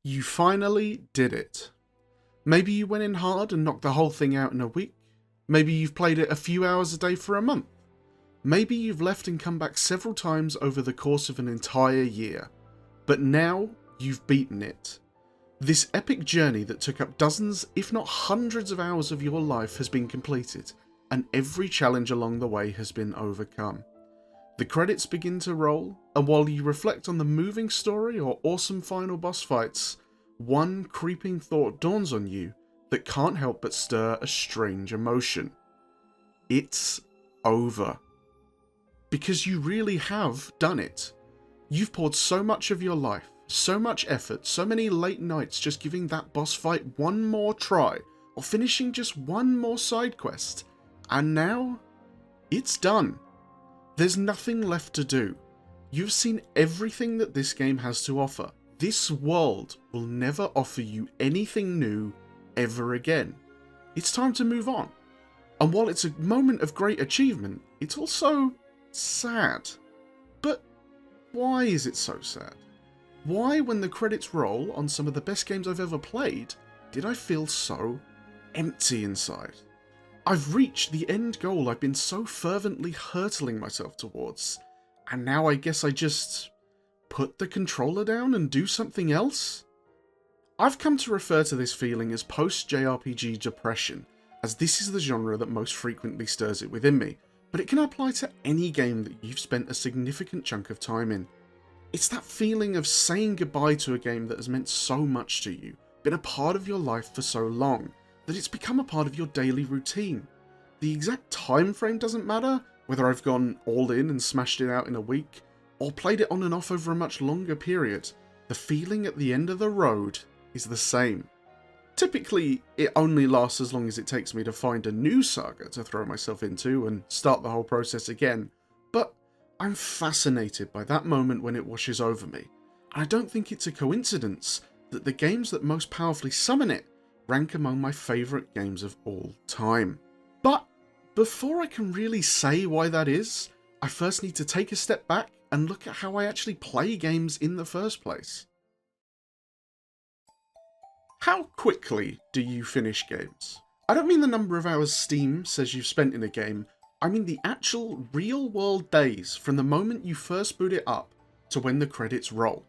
You finally did it. Maybe you went in hard and knocked the whole thing out in a week. Maybe you've played it a few hours a day for a month. Maybe you've left and come back several times over the course of an entire year. But now you've beaten it. This epic journey that took up dozens, if not hundreds of hours of your life has been completed, and every challenge along the way has been overcome. The credits begin to roll, and while you reflect on the moving story or awesome final boss fights, one creeping thought dawns on you that can't help but stir a strange emotion. It's over. Because you really have done it. You've poured so much of your life, so much effort, so many late nights just giving that boss fight one more try, or finishing just one more side quest, and now it's done. There's nothing left to do. You've seen everything that this game has to offer. This world will never offer you anything new ever again. It's time to move on. And while it's a moment of great achievement, it's also sad. But why is it so sad? Why, when the credits roll on some of the best games I've ever played, did I feel so empty inside? I've reached the end goal I've been so fervently hurtling myself towards, and now I guess I just put the controller down and do something else? I've come to refer to this feeling as post-JRPG depression, as this is the genre that most frequently stirs it within me, but it can apply to any game that you've spent a significant chunk of time in. It's that feeling of saying goodbye to a game that has meant so much to you, been a part of your life for so long, that it's become a part of your daily routine. The exact time frame doesn't matter, whether I've gone all in and smashed it out in a week, or played it on and off over a much longer period. The feeling at the end of the road is the same. Typically, it only lasts as long as it takes me to find a new saga to throw myself into and start the whole process again, but I'm fascinated by that moment when it washes over me, and I don't think it's a coincidence that the games that most powerfully summon it rank among my favourite games of all time. But before I can really say why that is, I first need to take a step back and look at how I actually play games in the first place. How quickly do you finish games? I don't mean the number of hours Steam says you've spent in a game, I mean the actual real-world days from the moment you first boot it up to when the credits roll.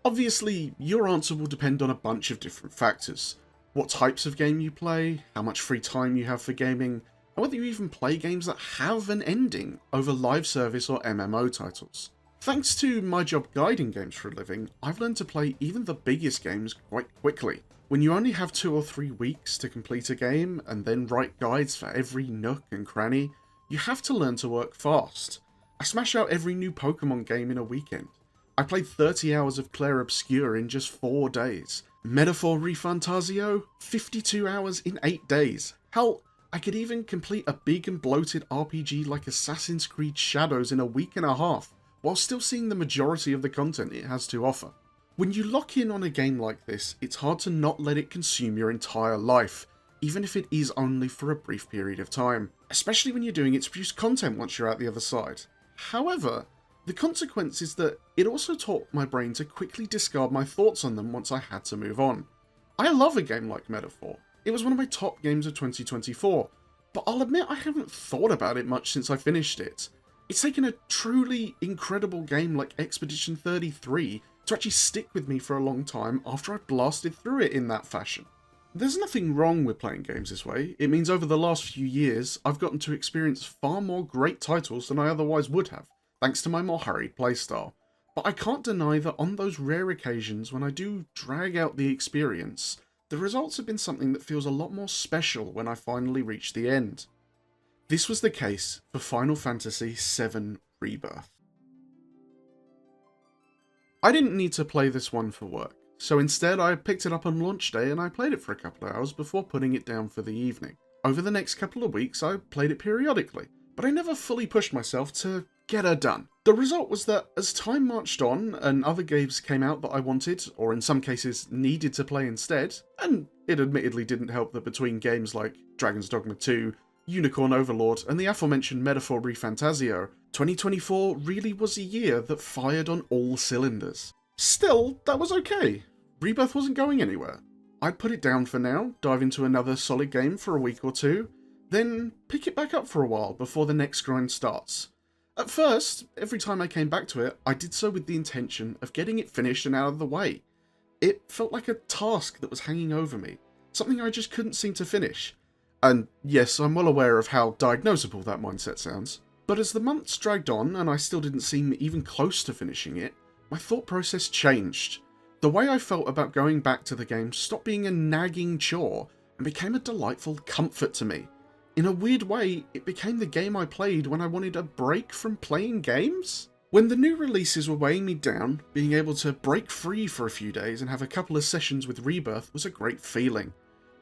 Obviously, your answer will depend on a bunch of different factors. What types of game you play, how much free time you have for gaming, and whether you even play games that have an ending over live service or MMO titles. Thanks to my job guiding games for a living, I've learned to play even the biggest games quite quickly. When you only have 2 or 3 weeks to complete a game and then write guides for every nook and cranny, you have to learn to work fast. I smash out every new Pokémon game in a weekend. I played 30 hours of Clair Obscur in just 4 days. Metaphor ReFantazio, 52 hours in 8 days. Hell, I could even complete a big and bloated RPG like Assassin's Creed Shadows in a week and a half, while still seeing the majority of the content it has to offer. When you lock in on a game like this, it's hard to not let it consume your entire life, even if it is only for a brief period of time, especially when you're doing it to produce content once you're out the other side. However, the consequence is that it also taught my brain to quickly discard my thoughts on them once I had to move on. I love a game like Metaphor. It was one of my top games of 2024, but I'll admit I haven't thought about it much since I finished it. It's taken a truly incredible game like Expedition 33 to actually stick with me for a long time after I've blasted through it in that fashion. There's nothing wrong with playing games this way. It means over the last few years, I've gotten to experience far more great titles than I otherwise would have, thanks to my more hurried playstyle. But I can't deny that on those rare occasions when I do drag out the experience, the results have been something that feels a lot more special when I finally reach the end. This was the case for Final Fantasy VII Rebirth. I didn't need to play this one for work, so instead I picked it up on launch day and I played it for a couple of hours before putting it down for the evening. Over the next couple of weeks I played it periodically, but I never fully pushed myself to get her done. The result was that as time marched on and other games came out that I wanted, or in some cases needed to play instead, and it admittedly didn't help that between games like Dragon's Dogma 2, Unicorn Overlord, and the aforementioned Metaphor ReFantazio, 2024 really was a year that fired on all cylinders. Still, that was okay. Rebirth wasn't going anywhere. I'd put it down for now, dive into another solid game for a week or two, then pick it back up for a while before the next grind starts. At first, every time I came back to it, I did so with the intention of getting it finished and out of the way. It felt like a task that was hanging over me, something I just couldn't seem to finish. And yes, I'm well aware of how diagnosable that mindset sounds. But as the months dragged on and I still didn't seem even close to finishing it, my thought process changed. The way I felt about going back to the game stopped being a nagging chore and became a delightful comfort to me. In a weird way, it became the game I played when I wanted a break from playing games. When the new releases were weighing me down, being able to break free for a few days and have a couple of sessions with Rebirth was a great feeling.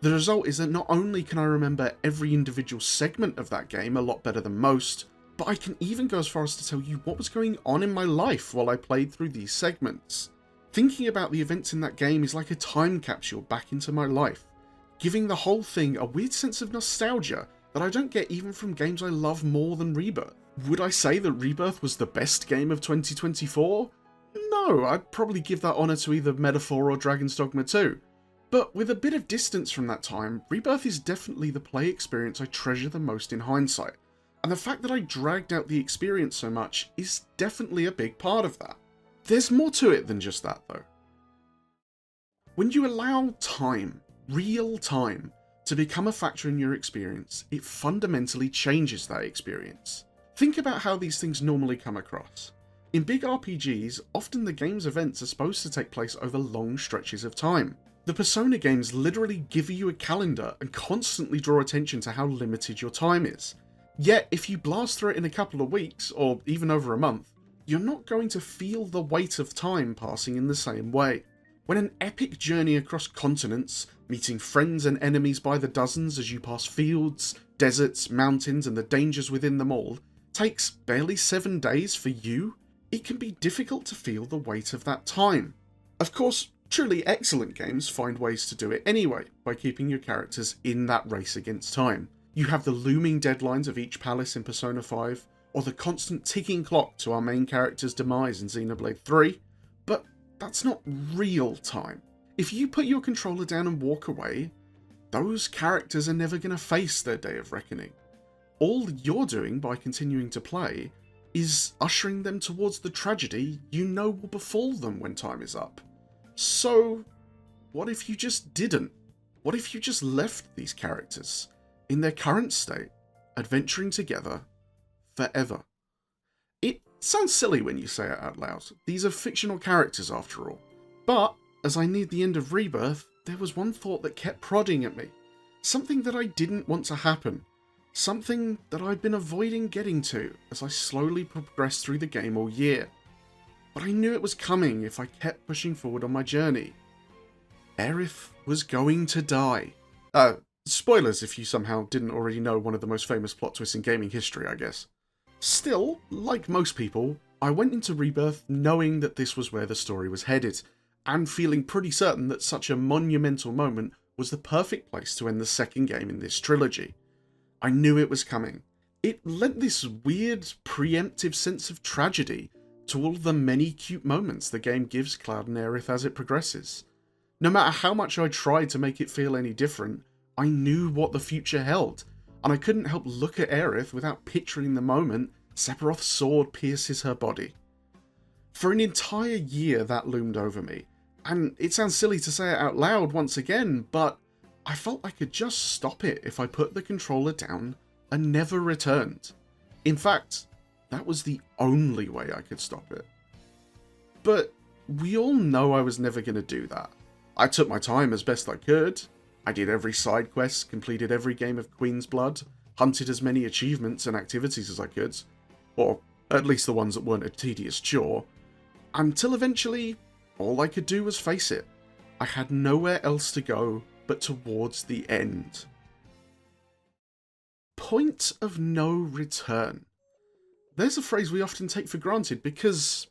The result is that not only can I remember every individual segment of that game a lot better than most, but I can even go as far as to tell you what was going on in my life while I played through these segments. Thinking about the events in that game is like a time capsule back into my life, giving the whole thing a weird sense of nostalgia that I don't get even from games I love more than Rebirth. Would I say that Rebirth was the best game of 2024? No, I'd probably give that honour to either Metaphor or Dragon's Dogma 2. But with a bit of distance from that time, Rebirth is definitely the play experience I treasure the most in hindsight. And the fact that I dragged out the experience so much is definitely a big part of that. There's more to it than just that though. When you allow time, real time, to become a factor in your experience, it fundamentally changes that experience. Think about how these things normally come across. In big RPGs, often the game's events are supposed to take place over long stretches of time. The Persona games literally give you a calendar and constantly draw attention to how limited your time is. Yet, if you blast through it in a couple of weeks, or even over a month, you're not going to feel the weight of time passing in the same way. When an epic journey across continents, meeting friends and enemies by the dozens as you pass fields, deserts, mountains, and the dangers within them all, takes barely 7 days for you, it can be difficult to feel the weight of that time. Of course, truly excellent games find ways to do it anyway, by keeping your characters in that race against time. You have the looming deadlines of each palace in Persona 5, or the constant ticking clock to our main character's demise in Xenoblade 3, but that's not real time. If you put your controller down and walk away, those characters are never going to face their day of reckoning. All you're doing by continuing to play is ushering them towards the tragedy you know will befall them when time is up. So, what if you just didn't? What if you just left these characters, in their current state, adventuring together, forever? It sounds silly when you say it out loud. These are fictional characters after all. But, as I neared the end of Rebirth, there was one thought that kept prodding at me. Something that I didn't want to happen. Something that I'd been avoiding getting to as I slowly progressed through the game all year. But I knew it was coming if I kept pushing forward on my journey. Aerith was going to die. Spoilers if you somehow didn't already know one of the most famous plot twists in gaming history, I guess. Still, like most people, I went into Rebirth knowing that this was where the story was headed, and feeling pretty certain that such a monumental moment was the perfect place to end the second game in this trilogy. I knew it was coming. It lent this weird, preemptive sense of tragedy to all the many cute moments the game gives Cloud and Aerith as it progresses. No matter how much I tried to make it feel any different, I knew what the future held, and I couldn't help look at Aerith without picturing the moment Sephiroth's sword pierces her body. For an entire year that loomed over me, and it sounds silly to say it out loud once again, but I felt I could just stop it if I put the controller down and never returned. In fact, that was the only way I could stop it. But we all know I was never going to do that. I took my time as best I could. I did every side quest, completed every game of Queen's Blood, hunted as many achievements and activities as I could, or at least the ones that weren't a tedious chore, until eventually all I could do was face it. I had nowhere else to go but towards the end. Point of no return. There's a phrase we often take for granted because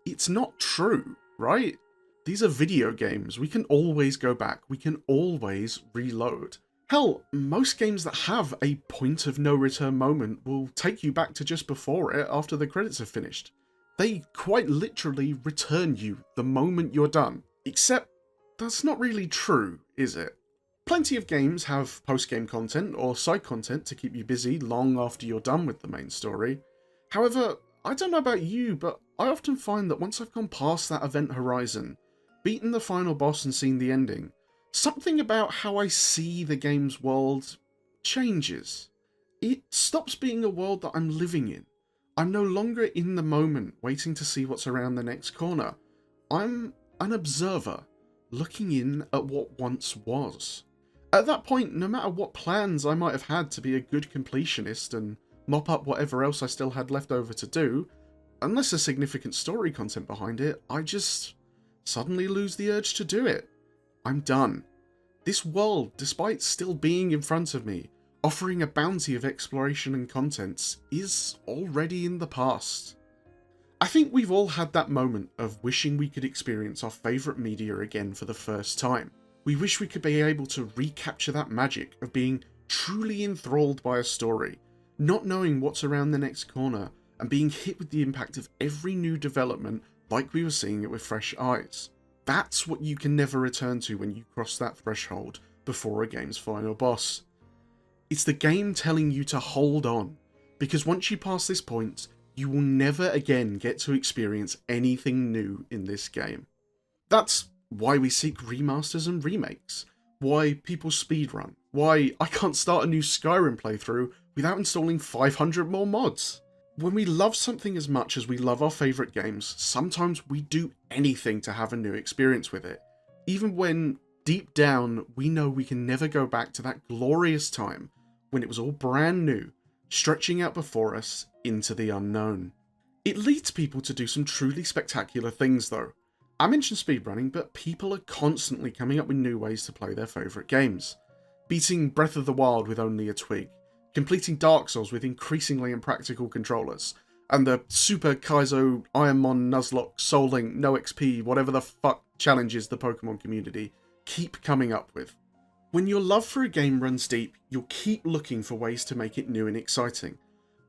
it's not true, right? These are video games. We can always go back. We can always reload. Hell, most games that have a point of no return moment will take you back to just before it after the credits have finished. They quite literally return you the moment you're done. Except that's not really true, is it? Plenty of games have post-game content or side content to keep you busy long after you're done with the main story. However, I don't know about you, but I often find that once I've gone past that event horizon, beaten the final boss and seen the ending, something about how I see the game's world changes. It stops being a world that I'm living in. I'm no longer in the moment waiting to see what's around the next corner. I'm an observer, looking in at what once was. At that point, no matter what plans I might have had to be a good completionist and mop up whatever else I still had left over to do, unless there's significant story content behind it, I just suddenly lose the urge to do it. I'm done. This world, despite still being in front of me, offering a bounty of exploration and contents, is already in the past. I think we've all had that moment of wishing we could experience our favourite media again for the first time. We wish we could be able to recapture that magic of being truly enthralled by a story, not knowing what's around the next corner, and being hit with the impact of every new development like we were seeing it with fresh eyes. That's what you can never return to when you cross that threshold before a game's final boss. It's the game telling you to hold on, because once you pass this point, you will never again get to experience anything new in this game. That's why we seek remasters and remakes, why people speedrun, why I can't start a new Skyrim playthrough without installing 500 more mods. When we love something as much as we love our favourite games, sometimes we do anything to have a new experience with it, even when deep down we know we can never go back to that glorious time when it was all brand new, stretching out before us into the unknown. It leads people to do some truly spectacular things though. I mentioned speedrunning, but people are constantly coming up with new ways to play their favourite games. Beating Breath of the Wild with only a twig, completing Dark Souls with increasingly impractical controllers, and the Super Kaizo, Ironmon, Nuzlocke, Soul Link, No XP, whatever the fuck challenges the Pokemon community keep coming up with. When your love for a game runs deep, you'll keep looking for ways to make it new and exciting.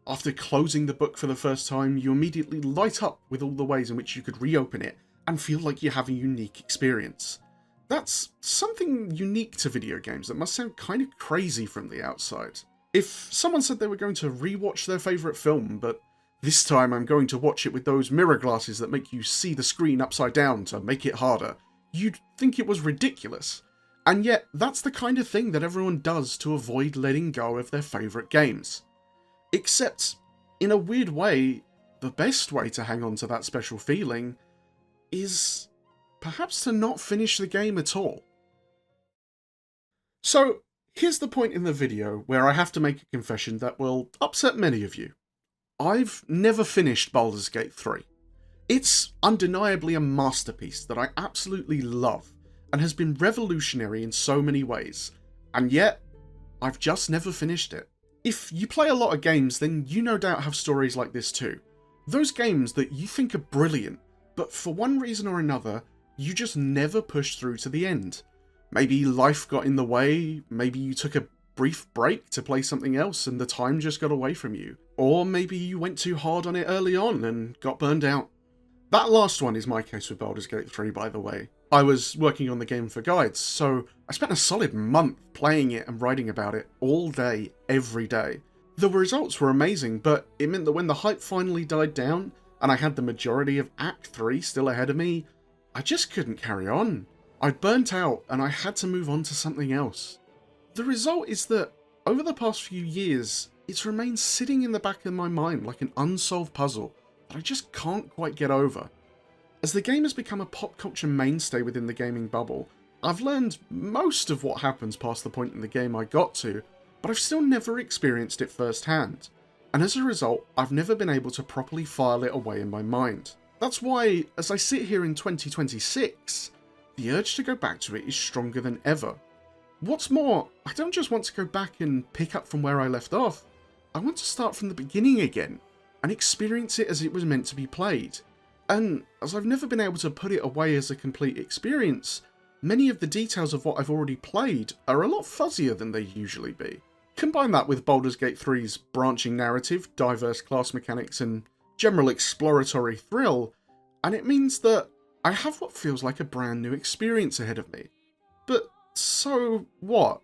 After closing the book for the first time, you immediately light up with all the ways in which you could reopen it and feel like you have a unique experience. That's something unique to video games that must sound kind of crazy from the outside. If someone said they were going to rewatch their favourite film, but this time I'm going to watch it with those mirror glasses that make you see the screen upside down to make it harder, you'd think it was ridiculous. And yet, that's the kind of thing that everyone does to avoid letting go of their favourite games. Except, in a weird way, the best way to hang on to that special feeling is perhaps to not finish the game at all. So, here's the point in the video where I have to make a confession that will upset many of you. I've never finished Baldur's Gate 3. It's undeniably a masterpiece that I absolutely love and has been revolutionary in so many ways, and yet, I've just never finished it. If you play a lot of games, then you no doubt have stories like this too. Those games that you think are brilliant, but for one reason or another, you just never push through to the end. Maybe life got in the way, maybe you took a brief break to play something else and the time just got away from you. Or maybe you went too hard on it early on and got burned out. That last one is my case with Baldur's Gate 3, by the way. I was working on the game for guides, so I spent a solid month playing it and writing about it all day, every day. The results were amazing, but it meant that when the hype finally died down, and I had the majority of Act 3 still ahead of me, I just couldn't carry on. I'd burnt out, and I had to move on to something else. The result is that, over the past few years, it's remained sitting in the back of my mind like an unsolved puzzle that I just can't quite get over. As the game has become a pop culture mainstay within the gaming bubble, I've learned most of what happens past the point in the game I got to, but I've still never experienced it firsthand, and as a result, I've never been able to properly file it away in my mind. That's why, as I sit here in 2026, the urge to go back to it is stronger than ever. What's more, I don't just want to go back and pick up from where I left off, I want to start from the beginning again, and experience it as it was meant to be played. And as I've never been able to put it away as a complete experience, many of the details of what I've already played are a lot fuzzier than they usually be. Combine that with Baldur's Gate 3's branching narrative, diverse class mechanics, and general exploratory thrill, and it means that I have what feels like a brand new experience ahead of me. But so what?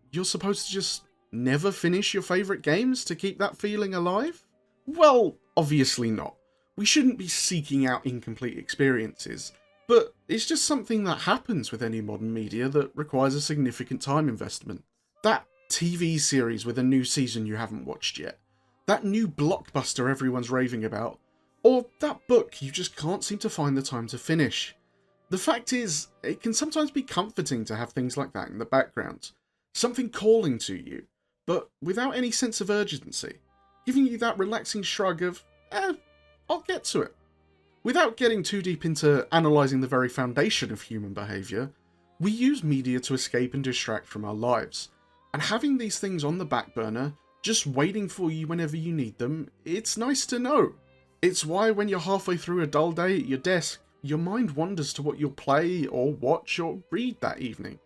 You're supposed to just never finish your favourite games to keep that feeling alive? Well, obviously not. We shouldn't be seeking out incomplete experiences, but it's just something that happens with any modern media that requires a significant time investment. That TV series with a new season you haven't watched yet, that new blockbuster everyone's raving about, or that book you just can't seem to find the time to finish. The fact is, it can sometimes be comforting to have things like that in the background, something calling to you, but without any sense of urgency, giving you that relaxing shrug of, I'll get to it. Without getting too deep into analysing the very foundation of human behaviour, we use media to escape and distract from our lives, and having these things on the back burner, just waiting for you whenever you need them, it's nice to know. It's why when you're halfway through a dull day at your desk, your mind wanders to what you'll play or watch or read that evening.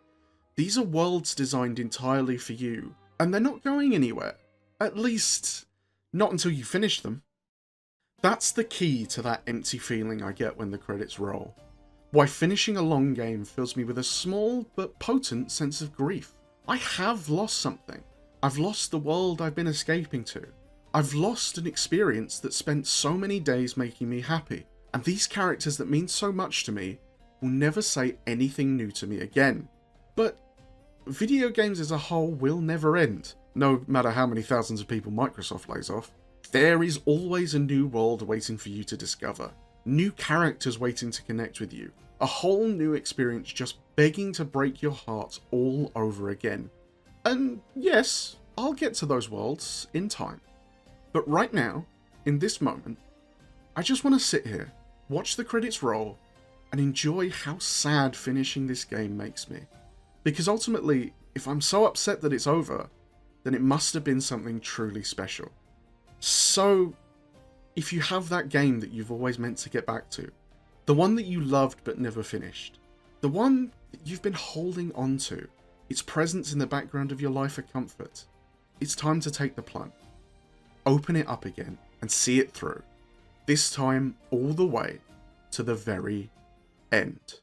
These are worlds designed entirely for you, and they're not going anywhere. At least, not until you finish them. That's the key to that empty feeling I get when the credits roll. Why finishing a long game fills me with a small but potent sense of grief. I have lost something. I've lost the world I've been escaping to. I've lost an experience that spent so many days making me happy. And these characters that mean so much to me will never say anything new to me again. But video games as a whole will never end, no matter how many thousands of people Microsoft lays off. There is always a new world waiting for you to discover, new characters waiting to connect with you, a whole new experience just begging to break your heart all over again. And yes, I'll get to those worlds in time. But right now, in this moment, I just want to sit here, watch the credits roll, and enjoy how sad finishing this game makes me. Because ultimately, if I'm so upset that it's over, then it must have been something truly special. So, if you have that game that you've always meant to get back to, the one that you loved but never finished, the one that you've been holding on to, its presence in the background of your life a comfort, it's time to take the plunge. Open it up again and see it through. This time all the way to the very end.